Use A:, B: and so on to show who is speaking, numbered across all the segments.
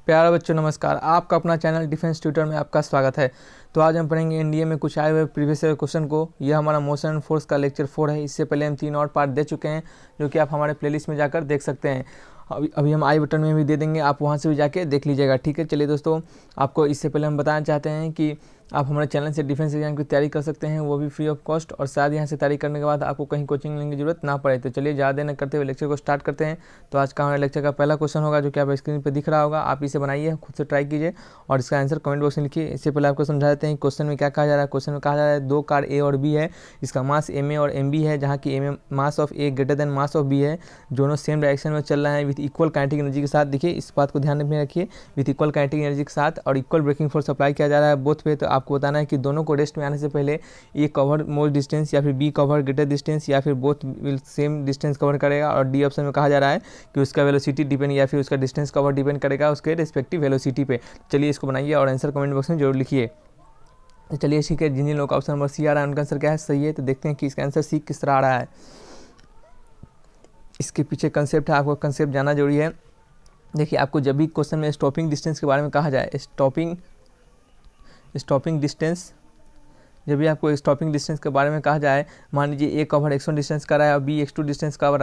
A: प्यारे बच्चों नमस्कार। आपका अपना चैनल डिफेंस ट्यूटर में आपका स्वागत है। तो आज हम पढ़ेंगे एनडीए में कुछ आए हुए प्रीवियस ईयर क्वेश्चन को। यह हमारा मोशन एंड फोर्स का लेक्चर 4 है। इससे पहले हम 3 और पार्ट दे चुके हैं जो कि आप हमारे प्लेलिस्ट में जाकर देख सकते हैं। अभी हम आई बटन में भी दे देंगे, आप वहां से भी जाके देख लीजिएगा। ठीक है, चलिए दोस्तों, आपको इससे पहले हम बताना चाहते हैं कि आप हमारे चैनल से डिफेंस एग्जाम की तैयारी कर सकते हैं, वो भी फ्री ऑफ कॉस्ट, और शायद यहाँ से तैयारी करने के बाद आपको कहीं कोचिंग लेने की जरूरत ना पड़े। तो चलिए ज़्यादा न करते हुए लेक्चर को स्टार्ट करते हैं। तो आज का हमारे लेक्चर का पहला क्वेश्चन होगा जो कि आप स्क्रीन पर दिख रहा होगा। आप इसे बनाइए, खुद से ट्राई कीजिए और इसका आंसर कमेंट बॉक्स में लिखिए। इससे पहले आपको समझा देते हैं क्वेश्चन में क्या कहा जा रहा है। क्वेश्चन में कहा जा रहा है 2 कार ए और बी है, इसका मास एम ए और एम बी है, जहाँ की M A mass of A greater than mass of B है। दोनों सेम डायरेक्शन में चल रहे हैं विथ इक्वल काइनेटिक एनर्जी के साथ। देखिए इस बात को ध्यान में रखिए, विथ इक्वल काइनेटिक एनर्जी के साथ और इक्वल ब्रेकिंग फोर्स अप्लाई किया जा रहा है बोथ पे। तो आपको बताना है कि दोनों को रेस्ट में आने से पहले ए कवर मोर डिस्टेंस या फिर बी कवर ग्रेटर डिस्टेंस या फिर both will same distance cover करेगा। और डी ऑप्शन में कहा जा रहा है कि उसका वेलोसिटी डिपेंड या फिर उसका डिस्टेंस कवर डिपेंड करेगा उसके रिस्पेक्टिव वेलोसिटी पे। चलिए इसको बनाइए और आंसर कमेंट बॉक्स में जरूर लिखिए। तो चलिए ठीक है, जिन लोगों का ऑप्शन नंबर सी आ रहा है उनका आंसर क्या है, सही है। तो देखते हैं कि इसका आंसर सी किस तरह आ रहा है। इसके पीछे कंसेप्ट है, आपको कंसेप्ट जानना जरूरी है। देखिए आपको जब भी क्वेश्चन में स्टॉपिंग डिस्टेंस के बारे में कहा जाए, स्टॉपिंग डिस्टेंस, जब भी आपको स्टॉपिंग डिस्टेंस के बारे में कहा जाए, मान लीजिए ए कवर x1 डिस्टेंस कर रहा है और बी x2 डिस्टेंस कवर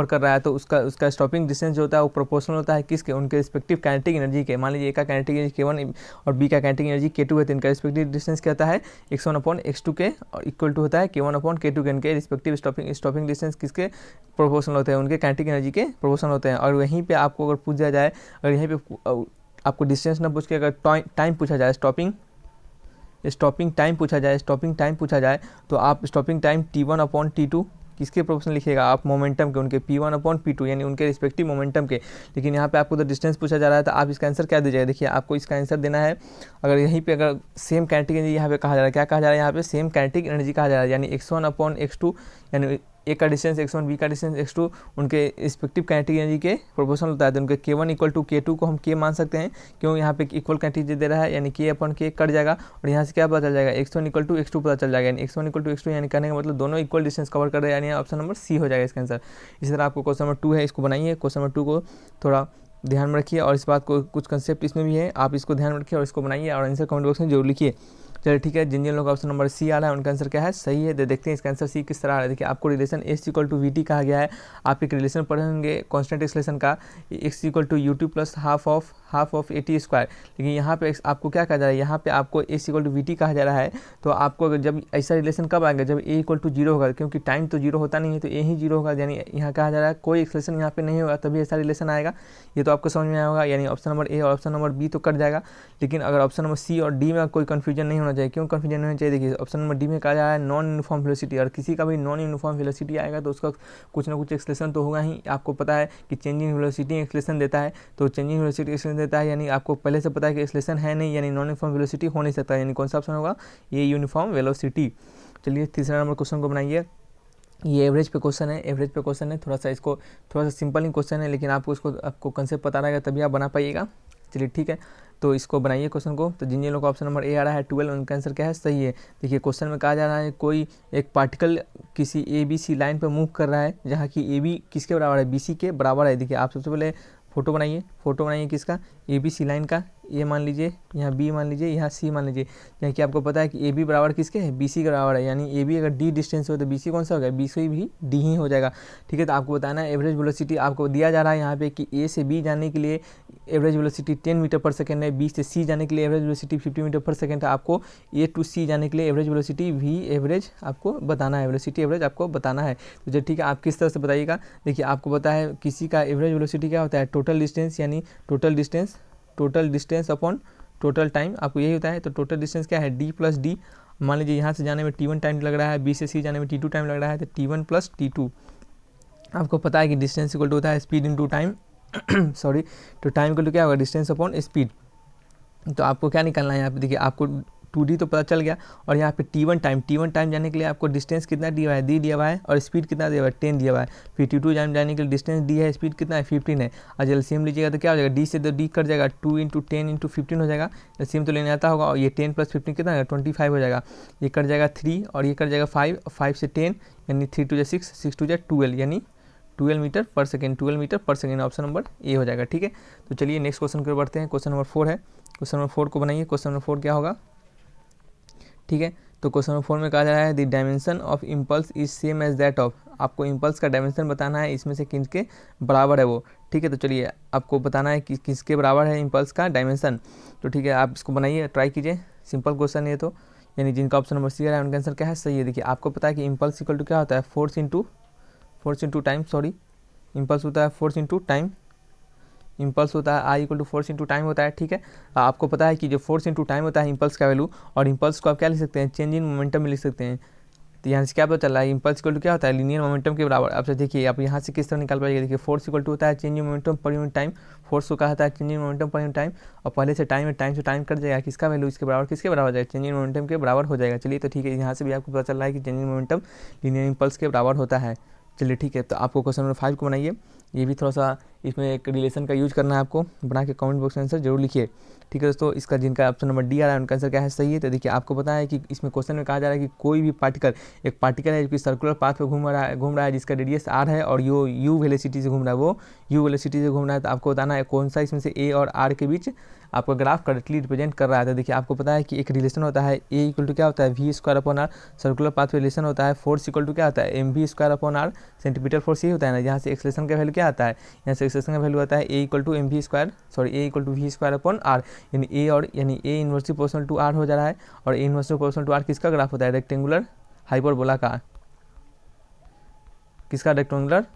A: कर रहा है, तो उसका स्टॉपिंग डिस्टेंस जो होता है वो प्रोपोर्शनल होता है किसके, उनके रिस्पेक्टिव काइनेटिक एनर्जी के। मान लीजिए ए का काइनेटिक एनर्जी k1 और बी का काइनेटिक एनर्जी k2 है, तो इनका रिस्पेक्टिव डिस्टेंस क्या होता है x1/x2 के, और इक्वल टू होता है k1/k2 के। इनके रिस्पेक्टिव स्टॉपिंग डिस्टेंस किसके प्रोपोर्शनल होते हैं, उनके काइनेटिक एनर्जी के प्रोपोर्शनल होते हैं। और वहीं पर आपको अगर पूछ दिया जाए, अगर यहीं पर आपको डिस्टेंस ना पूछ के अगर टाइम पूछा जाए, स्टॉपिंग टाइम पूछा जाए, तो आप स्टॉपिंग टाइम T1/T2 किसके प्रोपोर्शनल लिखिएगा, आप मोमेंटम के, उनके P1/P2 यानी उनके रिस्पेक्टिव मोमेंटम के। लेकिन यहाँ पे आपको तो डिस्टेंस पूछा जा रहा है, तो आप इसका आंसर क्या दीजिएगा। देखिए आपको इसका आंसर देना है, अगर यहीं पे अगर सेम काइनेटिक एनर्जी यहाँ पे कहा जा रहा है, क्या कहा जा रहा है यहाँ पे, सेम काइनेटिक एनर्जी कहा जा रहा है, यानी x1/x2 यानी ए का डिस्टेंस x1, बी का डिस्टेंस x2 उनके रिस्पेक्टिव काइनेटिक एनर्जी के प्रोपोर्शनल होता है। तो उनके k1 = k2 को हम k मान सकते हैं, क्यों यहाँ पे इक्वल काइनेटिक दे रहा है, यानी k/k कट जाएगा और यहाँ से क्या पता चल जाएगा, x1 = x2 पता चल जाएगा, यानी x1 = x2 यानी कहने का मतलब दोनों इक्वल डिस्टेंस कवर कर रहे हैं, यानी ऑप्शन नंबर सी हो जाएगा इसका आंसर। इसी तरह आपको क्वेश्चन नंबर 2 है, इसको बनाइए। क्वेश्चन नंबर 2 को थोड़ा ध्यान में रखिए और इस बात को, कुछ कंसेप्ट इसमें भी है, आप इसको ध्यान में रखिए और इसको बनाइए और आंसर कमेंट बॉक्स में जरूर लिखिए। चलिए ठीक है, जिन लोगों का ऑप्शन नंबर सी आ रहा है उनका आंसर क्या है, सही है। देखते हैं इसका आंसर सी किस तरह आ रहा है। देखिए आपको रिलेशन S = VT कहा गया है। आप एक रिलेशन पढ़ेंगे कांस्टेंट एक्सेलरेशन का, x = ut plus half of AT square. लेकिन यहाँ पे आपको क्या कहा जा रहा है, यहाँ पे आपको S = VT कहा जा रहा है। तो आपको अगर जब ऐसा रिलेशन कब आएगा, जब a = 0 होगा, क्योंकि टाइम तो 0 होता नहीं है, तो a ही 0 होगा, यानी यहाँ कहा जा रहा है कोई एक्सेलरेशन यहाँ पे नहीं होगा, तभी ऐसा रिलेशन आएगा। ये तो आपको समझ में आया होगा, यानी ऑप्शन नंबर ए और ऑप्शन नंबर बी तो कट जाएगा। लेकिन अगर ऑप्शन नंबर सी और डी में कोई कन्फ्यूजन नहीं होना चाहिए। क्यों कन्फ्यूजन नहीं होना चाहिए, देखिए ऑप्शन नंबर डी में कहा जा रहा है नॉन यूनिफॉर्म वेलोसिटी, और किसी का भी नॉन यूनिफॉर्म वेलोसिटी आएगा तो उसका कुछ ना कुछ एक्सेलरेशन तो होगा ही। आपको पता है कि चेंजिंग वेलोसिटी एक्सेलरेशन देता है, तो चेंजिंग वेलोसिटी एक्सेलरेशन देता है, यानी आपको पहले से पता है कि एक्सेलरेशन है नहीं, यानी नॉन यूनिफॉर्म वेलोसिटी हो नहीं सकता, यानी कौन सा ऑप्शन होगा, ये यूनिफॉर्म वेलोसिटी। चलिए तीसरा नंबर क्वेश्चन को बनाइए। ये एवरेज पे क्वेश्चन है, थोड़ा सा सिंपल ही क्वेश्चन है, लेकिन आपको कंसेप्ट पता रहेगा तभी आप बना पाइएगा। चलिए ठीक है, तो इसको बनाइए क्वेश्चन को। तो जिन लोगों का ऑप्शन नंबर ए आ रहा है 12, उनका आंसर क्या है, सही है। देखिए क्वेश्चन में कहा जा रहा है कोई एक पार्टिकल किसी ABC लाइन पर मूव कर रहा है, जहाँ की AB किसके बराबर है, BC के बराबर है। देखिए आप सबसे पहले फोटो बनाइए किसका, ABC लाइन का। ए मान लीजिए, यहाँ बी मान लीजिए, यहाँ सी मान लीजिए, यहाँ कि आपको पता है कि AB बराबर किसके है, BC के बराबर है, यानी AB अगर D डिस्टेंस हो तो BC कौन सा हो गया, BC भी D ही हो जाएगा। ठीक है, तो आपको बताना है एवरेज वेलोसिटी आपको दिया जा रहा है यहाँ पे कि A से B जाने के लिए एवरेज वेलोसिटी 10 मीटर/सेकंड है, B से C जाने के लिए एवरेज वेलोसिटी 50 मीटर/सेकंड है। आपको A to C जाने के लिए एवरेज वेलोसिटी V एवरेज आपको बताना है, वेलोसिटी एवरेज आपको बताना है। तो जब ठीक है, आप किस तरह से बताइएगा। देखिए आपको पता है किसी का एवरेज वेलोसिटी क्या होता है, टोटल डिस्टेंस, यानी total distance upon total time, आपको यही होता है। तो टोटल डिस्टेंस क्या है, D + D। मान लीजिए यहाँ से जाने में T1 टाइम लग रहा है, B से C जाने में T2 टाइम लग रहा है, तो T1 + T2। आपको पता है कि डिस्टेंस इक्वल टू होता है स्पीड इनटू टाइम सॉरी, तो टाइम इक्वल टू क्या होगा, डिस्टेंस अपॉन स्पीड। तो आपको क्या निकालना है यहाँ पे, देखिए आपको 2D तो पता चल गया, और यहाँ पे T1 टाइम जाने के लिए आपको डिस्टेंस कितना दिया हुआ है, D दिया हुआ है, और स्पीड कितना दिया हुआ है, 10 दिया हुआ है। फिर T2 जाने के लिए डिस्टेंस D है, स्पीड कितना है, 15 है। और एलसीएम लीजिएगा तो क्या हो जाएगा, D से तो D कट जाएगा, 2 × 10 × 15 हो जाएगा। एलसीएम तो लेने आता होगा, और ये 10 + 15 कितना है, 25 हो जाएगा। ये कट जाएगा 3 और ये कट जाएगा 5 से 10 यानी 3 × 2 = 6, 6 × 2 = 12 यानी 12 मीटर पर सेकेंड, 12 मीटर पर सेकेंड, ऑप्शन नंबर ए हो जाएगा। ठीक है, तो चलिए नेक्स्ट क्वेश्चन की ओर बढ़ते हैं। क्वेश्चन नंबर 4 है, क्वेश्चन नंबर 4 को बनाइए। क्वेश्चन नंबर 4 क्या होगा? ठीक है, तो क्वेश्चन नंबर 4 में कहा जा रहा है the dimension of impulse is same as that of, आपको इम्पल्स का डायमेंशन बताना है, इसमें से किसके बराबर है वो। ठीक है, तो चलिए आपको बताना है कि किसके बराबर है इम्पल्स का डायमेंशन। तो ठीक है, आप इसको बनाइए, ट्राई कीजिए, सिंपल क्वेश्चन है तो, यानी जिनका ऑप्शन नंबर सी है उनका आंसर क्या है, सही है। देखिए आपको पता है कि इम्पल्स इक्वल टू क्या होता है, force into time, sorry impulse होता है फोर्स इंटू टाइम, इम्पल्स होता है I equal to force into time होता है। ठीक है, आपको पता है कि जो फोर्स इंटू टाइम होता है इम्पल्स का वैल्यू, और इम्पल्स को आप क्या लिख सकते हैं, चेंज इन मोमेंटम में लिख सकते हैं। तो यहाँ से क्या पता चल रहा है, इम्पल्स इक्वल टू क्या होता है, लीनियर मोमेंटम के बराबर। अब देखिए आप यहाँ से किस तरह निकाल पाएंगे, देखिए फोर्स इक्वल टू होता है change in momentum per unit time, force को कहा था change in momentum per unit time, और पहले से टाइम से टाइम कट जाएगा, किसका वैल्यू इसके बराबर, किसके बराबर हो जाएगा, चेंज इन मोमेंटम के बराबर हो जाएगा। चलिए तो ठीक है, यहाँ से भी आपको पता चल रहा है कि change in momentum linear impulse के बराबर होता है। चलिए ठीक है, तो आपको क्वेश्चन नंबर 5 को बनाइए, ये भी थोड़ा सा इसमें एक रिलेशन का यूज करना है आपको, बना के कमेंट बॉक्स में आंसर जरूर लिखिए। ठीक है दोस्तों, इसका जिनका ऑप्शन नंबर डी आ रहा है उनका आंसर क्या है, सही है। तो देखिए आपको पता है कि इसमें क्वेश्चन में कहा जा रहा है कि कोई भी पार्टिकल, एक पार्टिकल है जो कि सर्कुलर पाथ पे घूम रहा है जिसका रेडियस आर है और यू वेलोसिटी से घूम रहा है, वो यू वेलोसिटी से घूम रहा है। तो आपको बताना है कौन सा इसमें से ए और आर के बीच आपका ग्राफ करेक्टली रिप्रेजेंट कर रहा है। तो देखिए आपको पता है कि एक रिलेशन होता है ए इक्वल टू क्या होता है, V square upon R, circular path पे रिलेशन होता है फोर्स इक्वल टू क्या होता है, M V square upon R, centimetre force ये होता है ना। यहाँ से एक्सेलरेशन का वैल्यू क्या आता है, यहाँ से एक्सेलरेशन का वैल्यू आता है A equal to M V square, sorry A equal to V square upon R, यानी A inversely proportional to R हो जा रहा है। और A inversely proportional to R किसका ग्राफ होता है, रेक्टेंगुलर हाइपरबोला का, किसका, रेक्टेंगुलर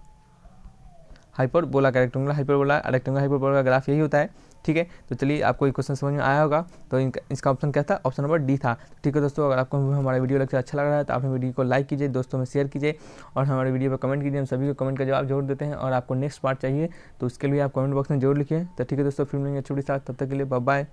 A: हाइपरबोला का, रेक्टेंगुलर हाइपरबोला का ग्राफ यही होता है। ठीक है, तो चलिए आपको ये क्वेश्चन समझ में आया होगा। तो इसका ऑप्शन क्या था, ऑप्शन नंबर डी था। ठीक है दोस्तों, अगर आपको हमारा वीडियो लेक्चर अच्छा लग रहा है तो आप वीडियो को लाइक कीजिए, दोस्तों में शेयर कीजिए, और हमारे वीडियो पर कमेंट कीजिए, हम सभी को कमेंट का जवाब जरूर देते हैं। और आपको नेक्स्ट पार्ट चाहिए तो उसके लिए आप कमेंट बॉक्स में जरूर लिखिए। तो ठीक है दोस्तों, फिर मिलेंगे अच्छी साथ, तब तक के लिए बाय बाय।